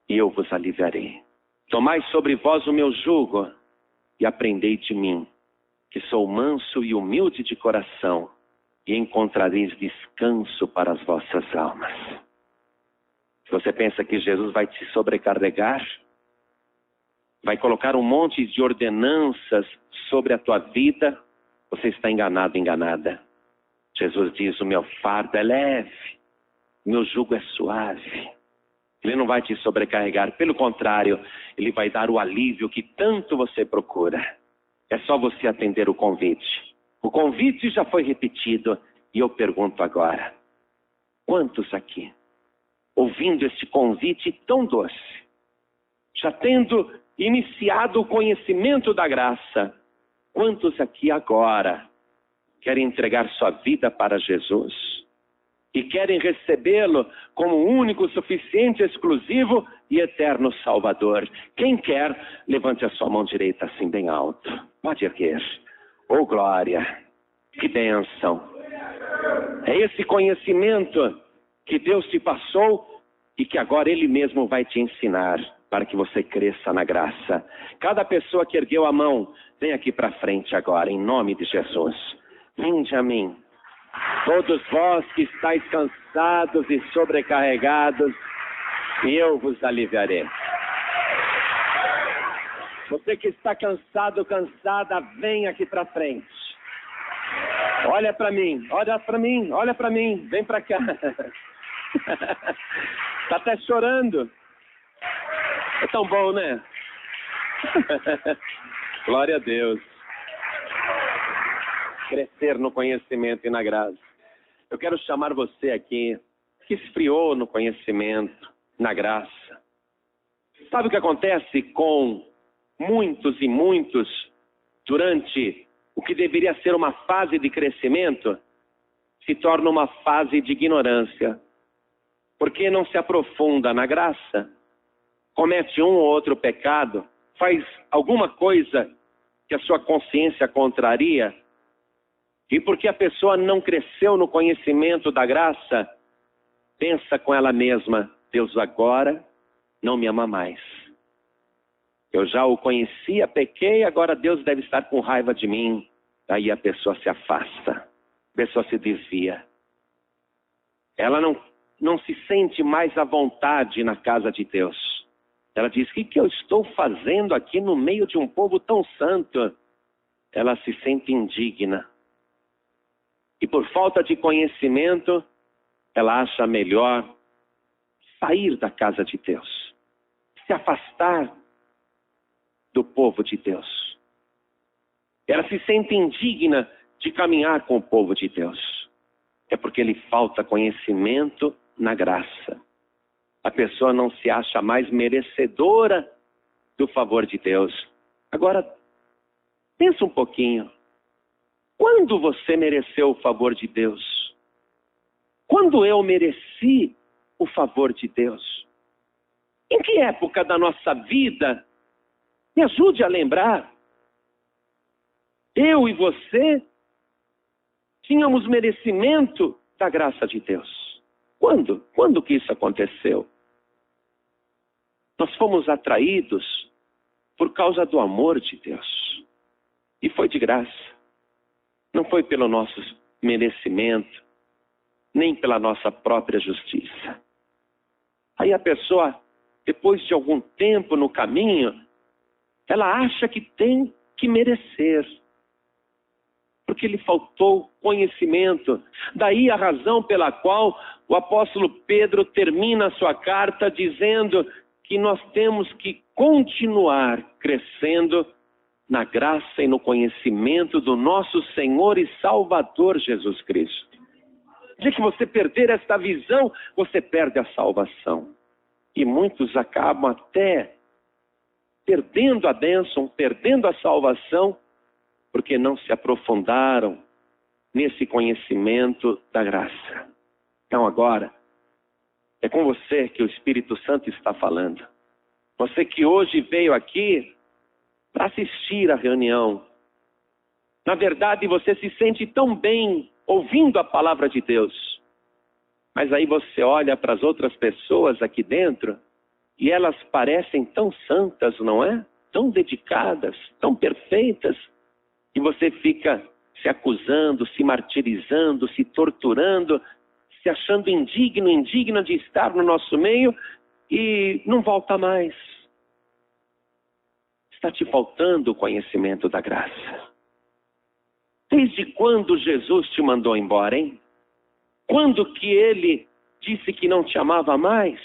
Speaker 1: e eu vos aliviarei. Tomai sobre vós o meu jugo, e aprendei de mim, que sou manso e humilde de coração, e encontrareis descanso para as vossas almas. Se você pensa que Jesus vai te sobrecarregar, vai colocar um monte de ordenanças sobre a tua vida, você está enganado, enganada. Jesus diz, o meu fardo é leve, o meu jugo é suave. Ele não vai te sobrecarregar, pelo contrário, Ele vai dar o alívio que tanto você procura. É só você atender o convite. O convite já foi repetido e eu pergunto agora, quantos aqui, ouvindo este convite tão doce, já tendo iniciado o conhecimento da graça, quantos aqui agora querem entregar sua vida para Jesus e querem recebê-lo como único, suficiente, exclusivo e eterno Salvador? Quem quer, levante a sua mão direita assim bem alto. Pode erguer. Oh glória, que bênção. É esse conhecimento que Deus te passou e que agora Ele mesmo vai te ensinar para que você cresça na graça. Cada pessoa que ergueu a mão, vem aqui para frente agora, em nome de Jesus. Vinde a mim, todos vós que estáis cansados e sobrecarregados, e eu vos aliviarei. Você que está cansado, cansada, vem aqui para frente. Olha para mim, olha para mim, olha para mim, vem para cá. Está até chorando. É tão bom, né? Glória a Deus. Crescer no conhecimento e na graça. Eu quero chamar você aqui, que esfriou no conhecimento, na graça. Sabe o que acontece com muitos e muitos durante o que deveria ser uma fase de crescimento? Se torna uma fase de ignorância. Porque não se aprofunda na graça. Comete um ou outro pecado, faz alguma coisa que a sua consciência contraria, e porque a pessoa não cresceu no conhecimento da graça, pensa com ela mesma, Deus agora não me ama mais. Eu já o conhecia, pequei, agora Deus deve estar com raiva de mim. Aí a pessoa se afasta, a pessoa se desvia. Ela não se sente mais à vontade na casa de Deus. Ela diz, o que eu estou fazendo aqui no meio de um povo tão santo? ela se sente indigna. E por falta de conhecimento, ela acha melhor sair da casa de Deus, se afastar do povo de Deus. Ela se sente indigna de caminhar com o povo de Deus. É porque lhe falta conhecimento na graça. A pessoa não se acha mais merecedora do favor de Deus. Agora, pensa um pouquinho. Quando você mereceu o favor de Deus? Quando eu mereci o favor de Deus? Em que época da nossa vida? Me ajude a lembrar. Eu e você tínhamos merecimento da graça de Deus. Quando? Quando que isso aconteceu? Nós fomos atraídos por causa do amor de Deus. E foi de graça. Não foi pelo nosso merecimento, nem pela nossa própria justiça. Aí a pessoa, depois de algum tempo no caminho, ela acha que tem que merecer. Porque lhe faltou conhecimento. Daí a razão pela qual o apóstolo Pedro termina a sua carta dizendo que nós temos que continuar crescendo na graça e no conhecimento do nosso Senhor e Salvador Jesus Cristo. De que você perder esta visão, você perde a salvação. E muitos acabam até perdendo a bênção, perdendo a salvação, porque não se aprofundaram nesse conhecimento da graça. Então agora, é com você que o Espírito Santo está falando. Você que hoje veio aqui para assistir à reunião. Na verdade, você se sente tão bem ouvindo a palavra de Deus. Mas aí você olha para as outras pessoas aqui dentro e elas parecem tão santas, não é? Tão dedicadas, tão perfeitas. E você fica se acusando, se martirizando, se torturando, se achando indigna de estar no nosso meio e não volta mais. Está te faltando o conhecimento da graça. Desde quando Jesus te mandou embora, hein? Quando que ele disse que não te amava mais?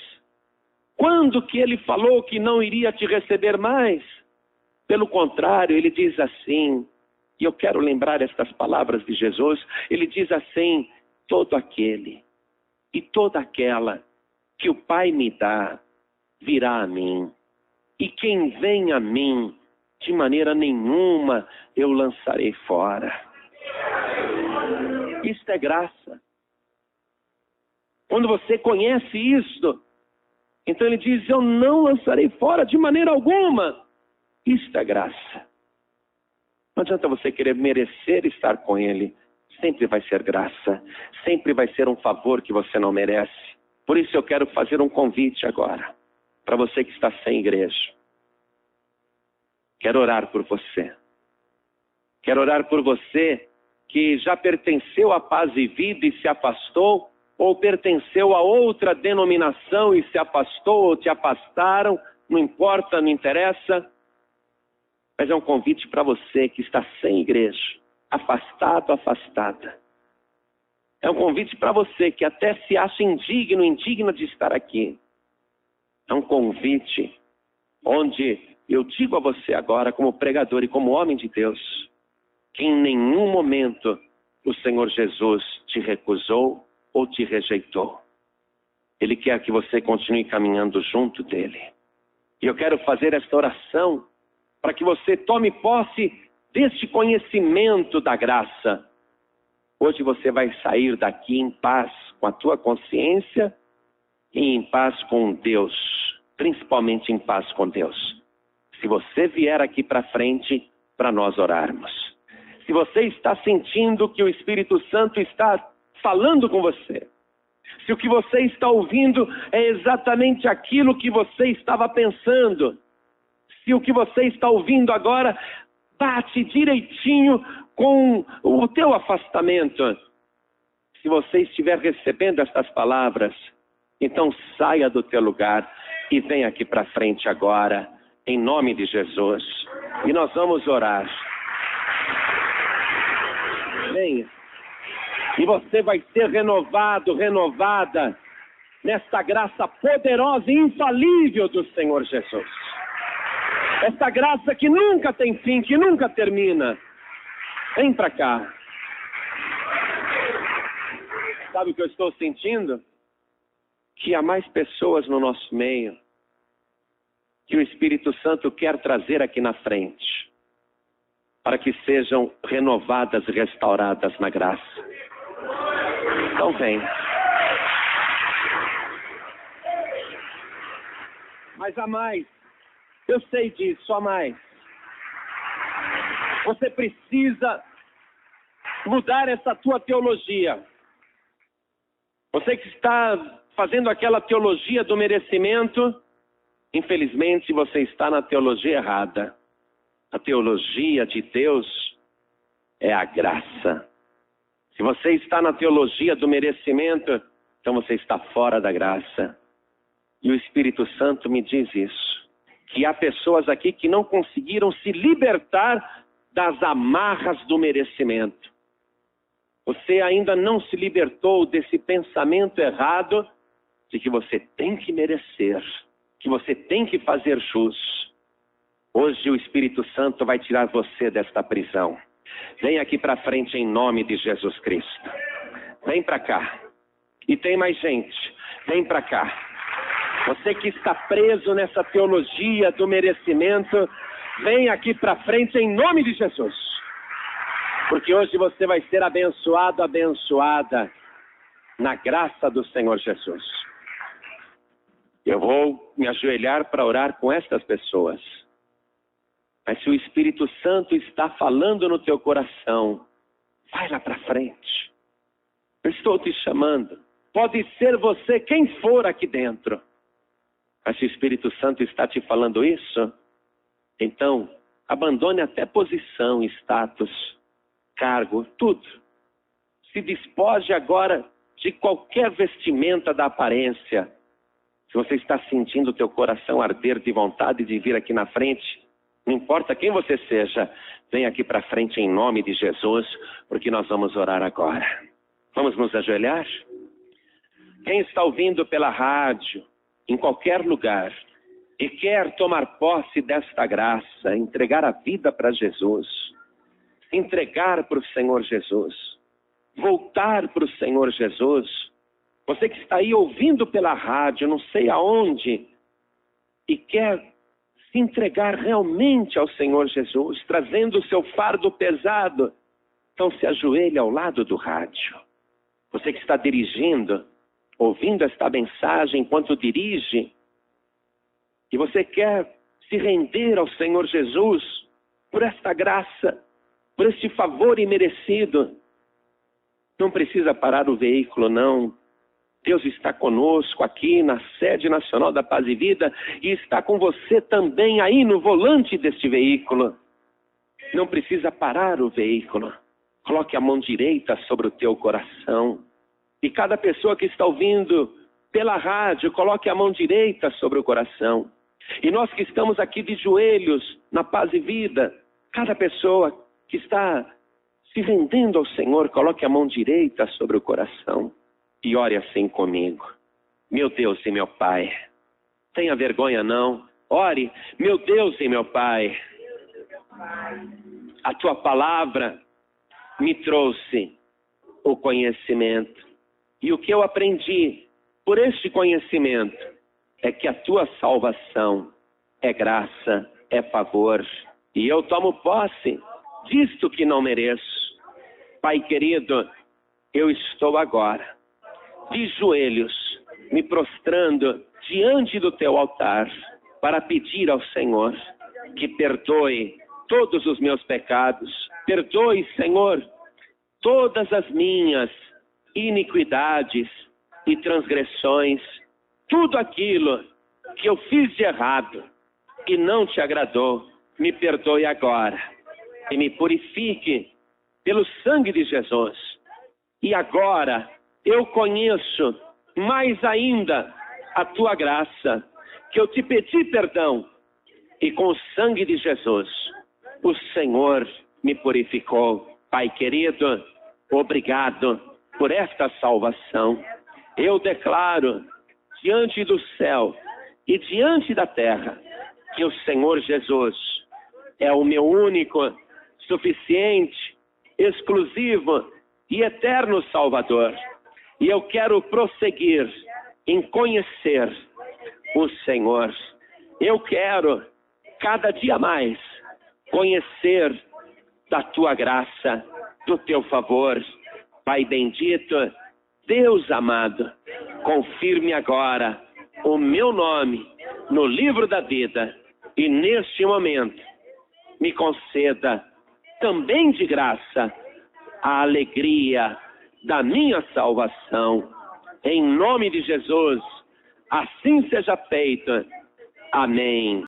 Speaker 1: Quando que ele falou que não iria te receber mais? Pelo contrário, ele diz assim, e eu quero lembrar estas palavras de Jesus, ele diz assim, todo aquele e toda aquela que o Pai me dá, virá a mim. E quem vem a mim, de maneira nenhuma eu lançarei fora. Isto é graça. Quando você conhece isto, então ele diz, eu não lançarei fora de maneira alguma. Isto é graça. Não adianta você querer merecer estar com ele. Sempre vai ser graça. Sempre vai ser um favor que você não merece. Por isso eu quero fazer um convite agora. Para você que está sem igreja. Quero orar por você. Quero orar por você que já pertenceu à Paz e Vida e se afastou, ou pertenceu a outra denominação e se afastou ou te afastaram, não importa, não interessa. Mas é um convite para você que está sem igreja, afastado, afastada. É um convite para você que até se acha indigna de estar aqui. É um convite onde eu digo a você agora, como pregador e como homem de Deus, que em nenhum momento o Senhor Jesus te recusou ou te rejeitou. Ele quer que você continue caminhando junto dele. E eu quero fazer esta oração para que você tome posse deste conhecimento da graça. Hoje você vai sair daqui em paz com a tua consciência e em paz com Deus, principalmente em paz com Deus. Se você vier aqui para frente, para nós orarmos. Se você está sentindo que o Espírito Santo está falando com você, se o que você está ouvindo é exatamente aquilo que você estava pensando, se o que você está ouvindo agora bate direitinho com o teu afastamento, se você estiver recebendo estas palavras, então saia do teu lugar e venha aqui para frente agora, em nome de Jesus. E nós vamos orar. Venha. E você vai ser renovado, renovada nesta graça poderosa e infalível do Senhor Jesus. Esta graça que nunca tem fim, que nunca termina. Vem para cá. Sabe o que eu estou sentindo? Que há mais pessoas no nosso meio que o Espírito Santo quer trazer aqui na frente, para que sejam renovadas e restauradas na graça. Então vem. Mas há mais. Eu sei disso, há mais. Você precisa mudar essa tua teologia. Você que está fazendo aquela teologia do merecimento, infelizmente você está na teologia errada. A teologia de Deus é a graça. Se você está na teologia do merecimento, então você está fora da graça. E o Espírito Santo me diz isso. Que há pessoas aqui que não conseguiram se libertar das amarras do merecimento. Você ainda não se libertou desse pensamento errado de que você tem que merecer, que você tem que fazer jus. Hoje o Espírito Santo vai tirar você desta prisão. Vem aqui para frente em nome de Jesus Cristo. Vem para cá. E tem mais gente. Vem para cá. Você que está preso nessa teologia do merecimento, vem aqui para frente em nome de Jesus. Porque hoje você vai ser abençoado, abençoada na graça do Senhor Jesus. Eu vou me ajoelhar para orar com estas pessoas. Mas se o Espírito Santo está falando no teu coração, vai lá para frente. Eu estou te chamando. Pode ser você quem for aqui dentro. Mas se o Espírito Santo está te falando isso, então abandone até posição, status, cargo, tudo. Se despoje agora de qualquer vestimenta da aparência. Se você está sentindo o teu coração arder de vontade de vir aqui na frente, não importa quem você seja, vem aqui para frente em nome de Jesus, porque nós vamos orar agora. Vamos nos ajoelhar? Quem está ouvindo pela rádio, em qualquer lugar, e quer tomar posse desta graça, entregar a vida para Jesus, entregar para o Senhor Jesus, voltar para o Senhor Jesus, você que está aí ouvindo pela rádio, não sei aonde, e quer se entregar realmente ao Senhor Jesus, trazendo o seu fardo pesado, então se ajoelhe ao lado do rádio. Você que está dirigindo, ouvindo esta mensagem enquanto dirige, e você quer se render ao Senhor Jesus por esta graça, por este favor imerecido, não precisa parar o veículo, não. Deus está conosco aqui na sede nacional da Paz e Vida e está com você também aí no volante deste veículo. Não precisa parar o veículo. Coloque a mão direita sobre o teu coração. E cada pessoa que está ouvindo pela rádio, coloque a mão direita sobre o coração. E nós que estamos aqui de joelhos na Paz e Vida, cada pessoa que está se rendendo ao Senhor, coloque a mão direita sobre o coração e ore assim comigo. Meu Deus e meu Pai, tenha vergonha não, ore, meu Deus e meu Pai, a tua palavra me trouxe o conhecimento. E o que eu aprendi por este conhecimento é que a tua salvação é graça, é favor. E eu tomo posse disto que não mereço. Pai querido, eu estou agora de joelhos, me prostrando diante do teu altar para pedir ao Senhor que perdoe todos os meus pecados. Perdoe, Senhor, todas as minhas iniquidades e transgressões, tudo aquilo que eu fiz de errado e não te agradou, me perdoe agora e me purifique pelo sangue de Jesus. E agora eu conheço mais ainda a tua graça, que eu te pedi perdão e com o sangue de Jesus o Senhor me purificou. Pai querido, Obrigado por esta salvação. Eu declaro diante do céu e diante da terra que o Senhor Jesus é o meu único, suficiente, exclusivo e eterno Salvador. E eu quero prosseguir em conhecer o Senhor. Eu quero, cada dia mais, conhecer da tua graça, do teu favor. Pai bendito, Deus amado, confirme agora o meu nome no livro da vida e neste momento me conceda também de graça a alegria da minha salvação. Em nome de Jesus, assim seja feito. Amém.